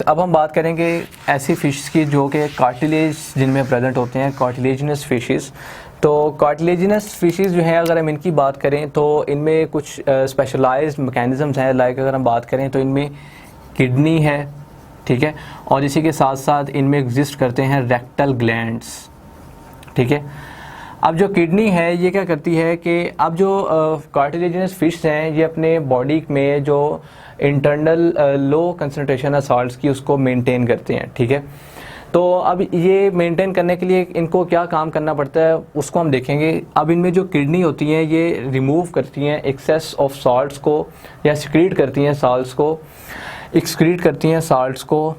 अब हम बात करेंगे ऐसी फ़िश की जो कि कार्टिलेज जिनमें प्रेजेंट होते हैं, कार्टिलेजिनस फिशेस। तो कार्टिलेजिनस फिशेस जो हैं, अगर हम इनकी बात करें तो इनमें कुछ स्पेशलाइज्ड मैकेनिज़म्स हैं। अगर हम बात करें तो इनमें किडनी है, ठीक है, और इसी के साथ साथ इनमें एग्जिस्ट करते हैं रेक्टल ग्लैंड्स, ठीक है। अब जो किडनी है ये क्या करती है कि अब जो कार्टिलेजिनस फिश हैं ये अपने बॉडी में जो इंटरनल लो कंसनट्रेशन है साल्ट्स की उसको मेंटेन करते हैं, ठीक है। तो अब ये मेंटेन करने के लिए इनको क्या काम करना पड़ता है उसको हम देखेंगे। अब इनमें जो किडनी होती हैं ये रिमूव करती हैं एक्सेस ऑफ साल्ट्स को, या एक्सक्रीट करती हैं साल्ट्स को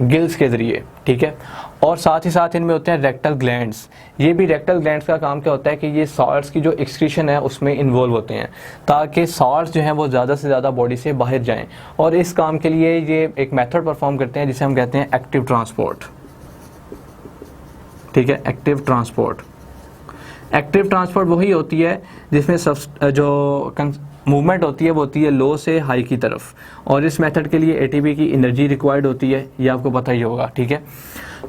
गिल्स के ज़रिए, ठीक है। और साथ ही साथ इनमें होते हैं रेक्टल ग्लैंड्स। ये भी रेक्टल ग्लैंड्स का काम क्या होता है कि ये साल्ट्स की जो एक्सक्रीशन है उसमें इन्वॉल्व होते हैं, ताकि साल्ट्स जो हैं वो ज़्यादा से ज़्यादा बॉडी से बाहर जाएं। और इस काम के लिए ये एक मेथड परफॉर्म करते हैं जिसे हम कहते हैं एक्टिव ट्रांसपोर्ट, ठीक है। एक्टिव ट्रांसपोर्ट वही होती है जिसमें जो मूवमेंट होती है वो होती है लो से हाई की तरफ, और इस मेथड के लिए एटीपी की एनर्जी रिक्वायर्ड होती है, ये आपको पता ही होगा, ठीक है।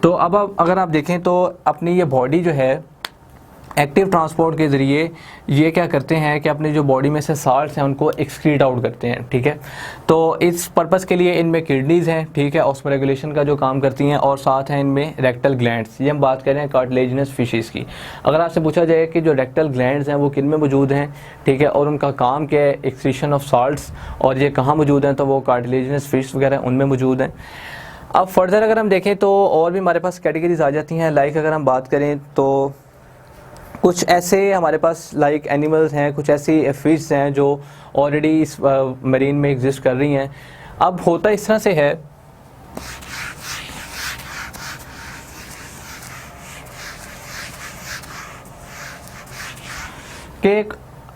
तो अब अगर आप देखें तो अपनी ये बॉडी जो है एक्टिव ट्रांसपोर्ट के ज़रिए ये क्या करते हैं कि अपनी जो बॉडी में से साल्ट्स हैं उनको एक्सक्रीट आउट करते हैं, ठीक है। तो इस पर्पज़ के लिए इनमें किडनीज़ हैं, ठीक है, ऑस्मो रेगुलेशन का जो काम करती हैं, और साथ हैं इनमें रेक्टल ग्लैंड्स। ये हम बात कर रहे हैं कार्टिलेजिनस फिशेस की। अगर आपसे पूछा जाए कि जो रेक्टल ग्लैंड्स हैं वो किन में मौजूद हैं, ठीक है, और उनका काम क्या है, एक्सक्रीशन ऑफ साल्ट्स, और ये कहाँ मौजूद हैं, तो वो कार्टिलेजिनस फिश वगैरह उनमें मौजूद हैं। अब फर्दर अगर हम देखें तो और भी हमारे पास कैटेगरीज आ जाती हैं। अगर हम बात करें तो कुछ ऐसे हमारे पास एनिमल्स हैं, कुछ ऐसी फिश हैं जो ऑलरेडी इस मरीन में एग्जिस्ट कर रही हैं। अब होता इस तरह से है कि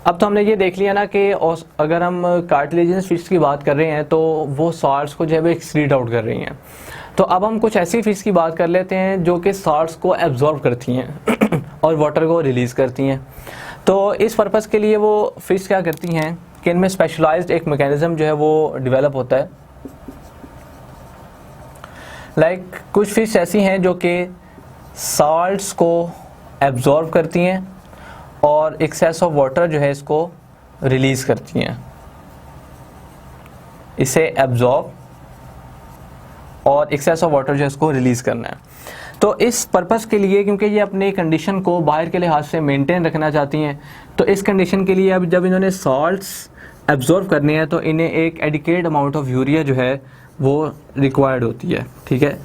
अब तो हमने ये देख लिया ना कि अगर हम कार्टिलेजिनस फिश की बात कर रहे हैं तो वो साल्ट्स को जो है एक्सक्रीट आउट कर रही हैं। तो अब हम कुछ ऐसी फिश की बात कर लेते हैं जो कि साल्ट्स को एब्जॉर्ब करती हैं और वाटर को रिलीज़ करती हैं। तो इस पर्पज़ के लिए वो फिश क्या करती हैं कि इनमें स्पेशलाइज्ड एक मैकेनिज़्म जो है वो डेवलप होता है। कुछ फिश ऐसी हैं जो कि साल्ट्स को एब्जॉर्ब करती हैं और एक्सेस ऑफ वाटर जो है इसको रिलीज़ करती हैं। इसे एब्जॉर्ब और एक्सेस ऑफ वाटर जो है इसको रिलीज़ करना है। तो इस पर्पज़ के लिए, क्योंकि ये अपनी कंडीशन को बाहर के लिहाज से मेंटेन रखना चाहती हैं, तो इस कंडीशन के लिए अब जब इन्होंने साल्ट्स एब्जॉर्ब करने हैं तो इन्हें एक एडिकेट अमाउंट ऑफ यूरिया जो है वो रिक्वायर्ड होती है, ठीक है,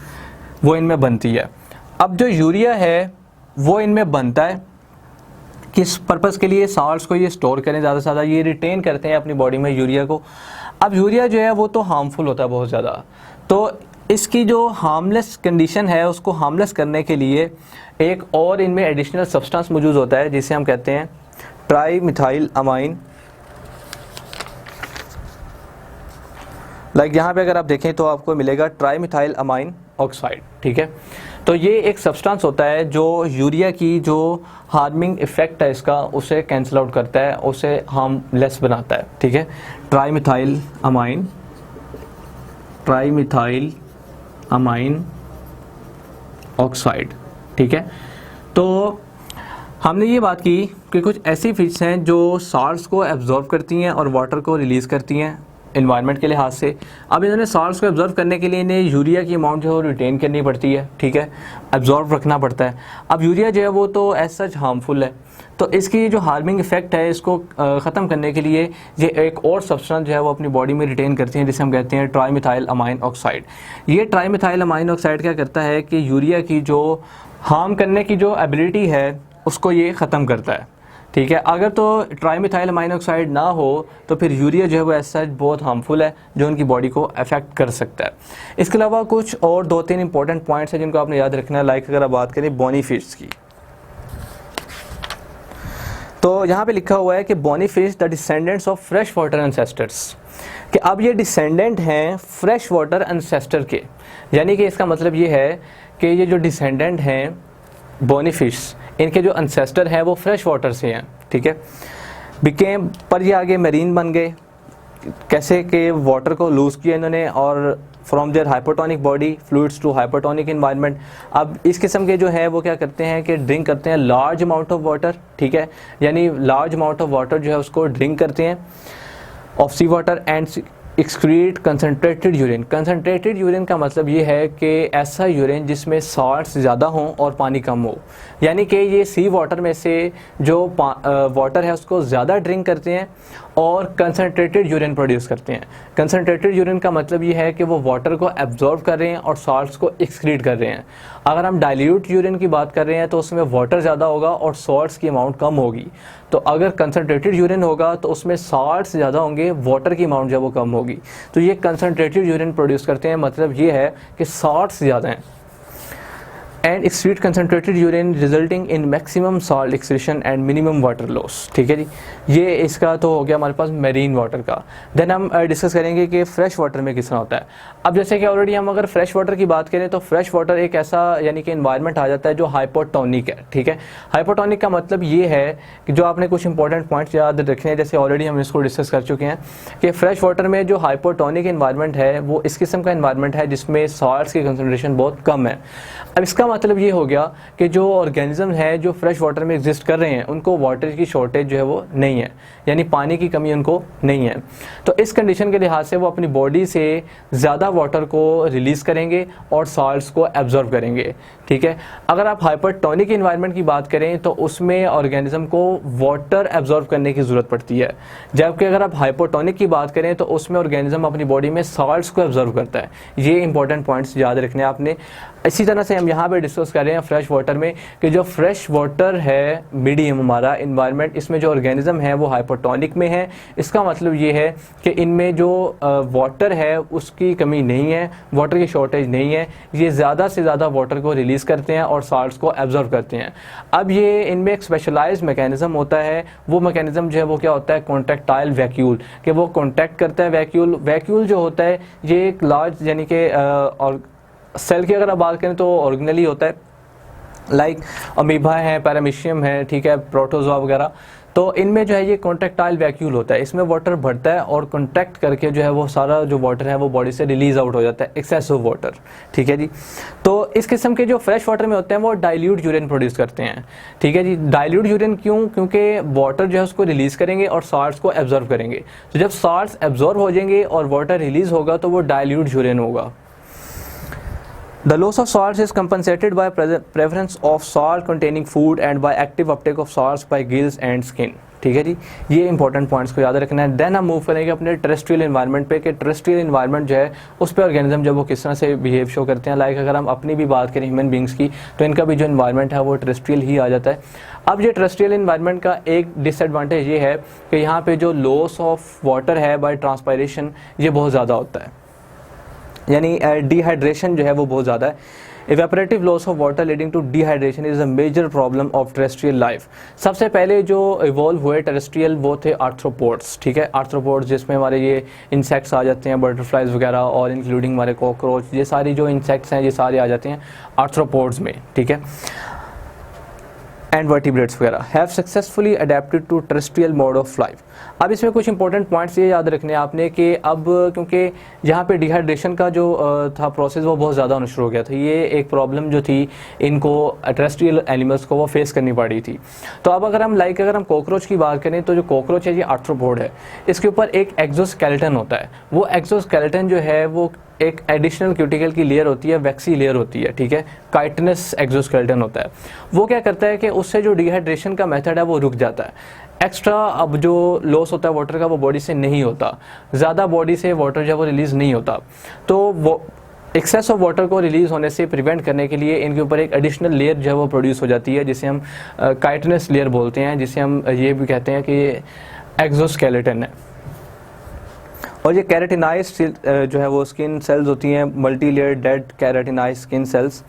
वो इनमें बनती है। अब जो यूरिया है वो इनमें बनता है किस पर्पज़ के लिए, साल्ट्स को ये स्टोर करें, ज़्यादा से ज़्यादा ये रिटेन करते हैं अपनी बॉडी में यूरिया को। अब यूरिया जो है वो तो हार्मफुल होता है बहुत ज़्यादा, तो इसकी जो हार्मलेस कंडीशन है उसको हार्मलेस करने के लिए एक और इनमें एडिशनल सब्सटेंस मौजूद होता है जिसे हम कहते हैं ट्राईमिथाइल अमाइन। यहाँ पे अगर आप देखें तो आपको मिलेगा ट्राईमिथाइल अमाइन ऑक्साइड, ठीक है। तो ये एक सब्सटेंस होता है जो यूरिया की जो हार्मिंग इफ़ेक्ट है इसका उसे कैंसिल आउट करता है, उसे हार्मलेस बनाता है, ठीक है। ट्राईमिथाइल अमाइन ऑक्साइड, ठीक है। तो हमने ये बात की कि कुछ ऐसी फिश हैं जो साल्ट्स को एब्जॉर्ब करती हैं और वाटर को रिलीज़ करती हैं, इन्वायरमेंट के लिहाज से। अब इन्होंने साल्ट्स को एब्जॉर्व करने के लिए इन्हें यूरिया की अमाउंट जो है वो रिटेन करनी पड़ती है, ठीक है, एब्जॉर्व रखना पड़ता है। अब यूरिया जो है वो तो एज सच हार्मफुल है, तो इसकी जो हार्मिंग इफेक्ट है इसको ख़त्म करने के लिए ये एक और सब्सटेंस जो है वो अपनी बॉडी में रिटेन करती हैं, जिसे हम कहते हैं ट्राईमिथाइल अमाइन ऑक्साइड। ये ट्राईमिथाइल अमाइन ऑक्साइड क्या करता है कि यूरिया की जो हार्म करने की जो एबिलिटी है उसको ये ख़त्म करता है, ठीक है। अगर तो ट्राईमिथाइल अमाइन ऑक्साइड ना हो तो फिर यूरिया जो है वो ऐसा बहुत हार्मफुल है, जो उनकी बॉडी को अफेक्ट कर सकता है। इसके अलावा कुछ और 2-3 इंपॉर्टेंट पॉइंट्स हैं जिनको आपने याद रखना है। लाइक अगर आप बात करें बॉनी फिश की, तो यहाँ पे लिखा हुआ है कि bony fish the descendants of fresh water ancestors, कि अब ये डिसेंडेंट हैं फ्रेश वाटर एंसेस्टर के, यानी कि इसका मतलब ये है कि ये जो डिसेंडेंट हैं बॉनी फिश, इनके जो एंसेस्टर हैं वो फ्रेश वाटर से हैं, ठीक है। बिकेम पर ये आगे मरीन बन गए, कैसे कि वाटर को लूज़ किया इन्होंने और from their hypotonic body fluids to hypotonic environment. अब इस किस्म के जो है वो क्या करते हैं कि ड्रिंक करते हैं लार्ज अमाउंट ऑफ वाटर, ठीक है, यानी लार्ज अमाउंट ऑफ वाटर जो है उसको ड्रिंक करते हैं of sea water and excrete concentrated urine. Concentrated urine का मतलब ये है कि ऐसा यूरिन जिसमें साल्ट्स ज़्यादा हों और पानी कम हो, यानी कि ये सी वाटर में से जो वाटर है उसको ज़्यादा ड्रिंक करते हैं और कंसनट्रेटेड यूरिन प्रोड्यूस करते हैं। कंसनट्रेटेड यूरिन का मतलब ये है कि वो वाटर को एब्जॉर्व कर रहे हैं और साल्ट्स को एक्सक्रीट कर रहे हैं। अगर हम डाइल्यूट यूरिन की बात कर रहे हैं तो उसमें वाटर ज़्यादा होगा और साल्ट्स की अमाउंट कम होगी। तो अगर कंसनट्रेटेड यूरिन होगा तो उसमें साल्ट्स ज़्यादा होंगे, वाटर की अमाउंट जो वो कम होगी। तो ये कंसनट्रेटेड यूरिन प्रोड्यूस करते हैं, मतलब ये है कि साल्ट्स ज़्यादा हैं। And excrete concentrated urine resulting in maximum salt excretion and minimum water loss, ठीक है जी। ये इसका तो हो गया हमारे पास मेरीन वाटर का। देन हम डिस्कस करेंगे कि फ्रेश वाटर में किस तरह होता है। अब जैसे कि ऑलरेडी हम अगर फ्रेश वाटर की बात करें तो फ्रेश वाटर एक ऐसा यानी कि इन्वायरमेंट आ जाता है जो हाइपोटोनिक है, ठीक है। हाइपोटोनिक का मतलब ये है कि जो आपने कुछ इंपॉर्टेंट पॉइंट्स याद रखने हैं, जैसे ऑलरेडी हम इसको डिस्कस कर चुके हैं कि फ्रेश वाटर में जो हाइपोटोनिक इन्वायरमेंट है वो इस किस्म का इन्वायरमेंट है जिसमें साल्ट्स की कंसनट्रेशन बहुत कम है। अब इसका मतलब ये हो गया कि जो ऑर्गेनिज्म है जो फ्रेश वाटर में एग्जिस्ट कर रहे हैं उनको वाटर की शॉर्टेज जो है वो नहीं है, यानी पानी की कमी उनको नहीं है। तो इस कंडीशन के लिहाज से वो अपनी बॉडी से ज़्यादा वाटर को रिलीज़ करेंगे और साल्ट्स को एब्जॉर्ब करेंगे, ठीक है। अगर आप हाइपरटोनिक इन्वायरमेंट की बात करें तो उसमें ऑर्गेनिज्म को वाटर एब्जॉर्ब करने की ज़रूरत पड़ती है, जबकि अगर आप हाइपोटोनिक की बात करें तो उसमें ऑर्गेनिज्म अपनी बॉडी में साल्ट्स को एब्जॉर्ब करता है। ये इंपॉर्टेंट पॉइंट्स याद रखने आपने। इसी तरह से हम यहाँ पे डिस्कस कर रहे हैं फ्रेश वाटर में कि जो फ्रेश वाटर है मीडियम हमारा इन्वायरमेंट, इसमें जो ऑर्गेनिज्म है वो हाइपोटोनिक में है। इसका मतलब ये है कि इनमें जो वाटर है उसकी कमी नहीं है, वाटर की शॉर्टेज नहीं है, ये ज़्यादा से ज़्यादा वाटर को रिलीज़ करते हैं और साल्ट्स को एब्जॉर्ब करते हैं। अब ये इनमें एक स्पेशलाइज्ड मैकेनिज्म होता है, वो मैकेनिज्म जो है वो क्या होता है कॉन्ट्रैक्टाइल वैक्यूल, कि वो कॉन्टैक्ट करता है वैक्यूल जो होता है ये एक लार्ज यानी कि और सेल की अगर आप बात करें तो ऑर्गेनली होता है, लाइक अमीबा है, पैरामीशियम है, ठीक है, प्रोटोजोआ वगैरह। तो इनमें जो है ये कॉन्ट्रैक्टाइल वैक्यूल होता है, इसमें वाटर बढ़ता है और कॉन्टैक्ट करके जो है वो सारा जो वाटर है वो बॉडी से रिलीज आउट हो जाता है, एक्सेसिव वाटर, ठीक है जी। तो इस किस्म के जो फ्रेश वाटर में होते हैं वो डाइल्यूट यूरिन प्रोड्यूस करते हैं, ठीक है जी। डाइल्यूट यूरिन क्यों? क्योंकि वाटर जो है उसको रिलीज़ करेंगे और साल्ट्स को एब्जॉर्ब करेंगे। तो जब साल्ट्स एब्जॉर्ब हो जाएंगे और वाटर रिलीज़ होगा तो वो डाइल्यूट यूरिन होगा। The loss of salts is compensated by preference of salt containing food and by active uptake of salts by gills and skin, ठीक है जी। ये इंपॉर्टेंट पॉइंट्स को याद रखना है। देन हम मूव करेंगे अपने टेरेस्ट्रियल इन्वायरमेंट पे कि टेरेस्ट्रियल इन्वायरमेंट जो है उस पर ऑर्गेनिज्म जब वो किस तरह से बिहेव शो करते हैं। लाइक अगर हम अपनी भी बात करें ह्यूमन बींग्स की तो इनका भी जो इन्वायरमेंट है वो टेरेस्ट्रियल ही आ जाता है। अब ये टेरेस्ट्रियल इन्वायरमेंट का एक डिसएडवांटेज ये है कि यहाँ पे जो लॉस ऑफ वाटर है बाय ट्रांसपायरेशन ये बहुत ज़्यादा होता है, यानी डिहाइड्रेशन जो है वो बहुत ज़्यादा है। Evaporative loss of water leading to dehydration is a major problem of terrestrial life. सबसे पहले जो इवॉल्व हुए टेरेस्ट्रियल वो थे आर्थ्रोपोड्स, ठीक है। आर्थ्रोपोड्स जिसमें हमारे ये इंसेक्ट्स आ जाते हैं, बटरफ्लाइज वगैरह, और इंक्लूडिंग हमारे कॉकरोच, ये सारी जो इंसेक्ट्स हैं ये सारे आ जाते हैं आर्थ्रोपोड्स में, ठीक है। एंड वर्टिब्रेट्स वगैरह have successfully adapted to terrestrial mode of life. अब इसमें कुछ इंपॉर्टेंट पॉइंट्स ये याद रखने आपने कि अब क्योंकि यहाँ पे डिहाइड्रेशन का जो था प्रोसेस वो बहुत ज़्यादा होना शुरू हो गया था, ये एक प्रॉब्लम जो थी इनको टेरेस्ट्रियल एनिमल्स को वो फेस करनी पड़ी थी। तो अब अगर हम कॉकरोच की बात करें तो जो कॉकरोच है ये आर्थ्रोपोड है, इसके ऊपर एक एक्सोस्केलेटन होता है। वो एक्सोस्केलेटन जो है वो एक एडिशनल क्यूटिकल की लेयर होती है, वैक्सी लेयर होती है, ठीक है, काइटिनस एक्सोस्केलेटन होता है। वो क्या करता है कि उससे जो डिहाइड्रेशन का मेथड है वो रुक जाता है। एक्स्ट्रा अब जो लॉस होता है वाटर का वो बॉडी से नहीं होता, ज़्यादा बॉडी से वाटर जो है वो रिलीज़ नहीं होता। तो वो एक्सेस ऑफ वाटर को रिलीज़ होने से प्रिवेंट करने के लिए इनके ऊपर एक एडिशनल लेयर जो है वो प्रोड्यूस हो जाती है, जिसे हम काइटिनस लेयर बोलते हैं, जिसे हम ये भी कहते हैं कि एक्सोस्केलेटन है। और ये कैराटिनाइज्ड जो है वो स्किन सेल्स होती हैं, multi layer dead keratinized skin cells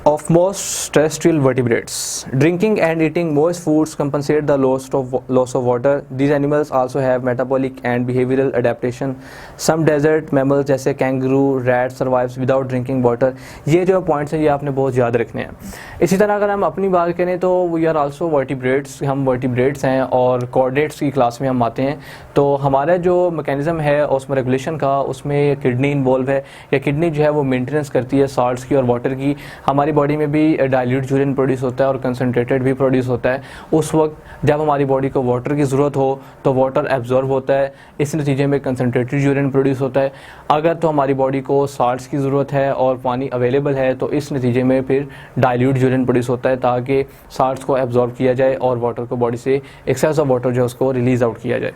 of most terrestrial vertebrates. Drinking and eating moist foods compensate the loss of water. These animals also have metabolic and behavioral adaptation. Some desert mammals जैसे kangaroo, rat survives without drinking water. ये जो पॉइंट्स हैं ये आपने बहुत याद रखने हैं। इसी तरह अगर हम अपनी बात करें तो वी आर आल्सो वर्टिब्रेट्स, हम वर्टिब्रेट्स हैं और कॉर्डेट्स की क्लास में हम आते हैं। तो हमारा जो मैकेनिज्म है ऑस्मोरेगुलेशन का, उसमें किडनी इन्वॉल्व है, या किडनी जो है वो मेंटेनेंस करती है साल्ट्स की और वाटर की। हमारी बॉडी में भी डाइल्यूट यूरिन प्रोड्यूस होता है और कंसनट्रेटेड भी प्रोड्यूस होता है। उस वक्त जब हमारी बॉडी को वाटर की ज़रूरत हो तो वाटर एब्जॉर्ब होता है, इस नतीजे में कंसनट्रेटेड यूरिन प्रोड्यूस होता है। अगर तो हमारी बॉडी को साल्ट्स की ज़रूरत है और पानी अवेलेबल है तो इस नतीजे में फिर डाइल्यूट यूरिन प्रोड्यूस होता है, ताकि साल्ट्स को एब्जॉर्ब किया जाए और वाटर को बॉडी से एक्सेस ऑफ वाटर जो है उसको रिलीज़ आउट किया जाए।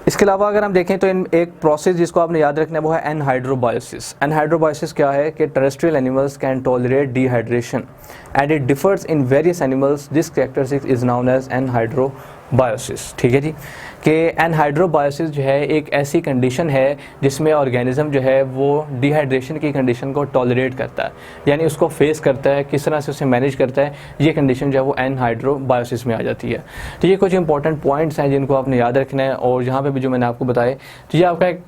इसके अलावा अगर हम देखें तो इन एक प्रोसेस जिसको आपने याद रखना है वो है एनहाइड्रोबायोसिस। एनहाइड्रोबायोसिस क्या है कि terrestrial animals can tolerate dehydration and it differs in various animals. This characteristic is known as anhydrobiosis. ठीक है जी, कि एनहाइड्रोबायोसिस जो है एक ऐसी कंडीशन है जिसमें ऑर्गेनिज्म जो है वो डिहाइड्रेशन की कंडीशन को टॉलरेट करता है, यानी उसको फेस करता है, किस तरह से उसे मैनेज करता है। ये कंडीशन जो है वो एनहाइड्रोबायोसिस में आ जाती है। तो ये कुछ इंपॉर्टेंट पॉइंट्स हैं जिनको आपने याद रखना है। और यहाँ पे भी जो मैंने आपको बताए, तो ये आपका एक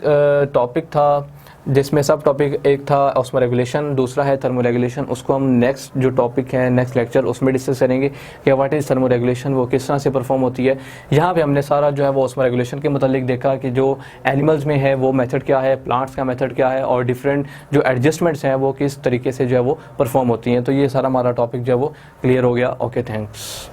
टॉपिक था जिसमें सब टॉपिक, एक था ऑस्मोरेगुलेशन, दूसरा है थर्मोरेगुलेशन। उसको हम नेक्स्ट जो टॉपिक है नेक्स्ट लेक्चर उसमें डिस्कस करेंगे कि व्हाट इज़ थर्मोरेगुलेशन, वो किस तरह से परफॉर्म होती है। यहाँ पे हमने सारा जो है वो ऑस्मोरेगुलेशन के मतलब देखा कि जो एनिमल्स में है वो मेथड क्या है, प्लांट्स का मेथड क्या है, और डिफरेंट जो एडजस्टमेंट्स हैं वो किस तरीके से जो है वो परफॉर्म होती हैं। तो ये सारा हमारा टॉपिक जो है वो क्लियर हो गया। Okay, thanks.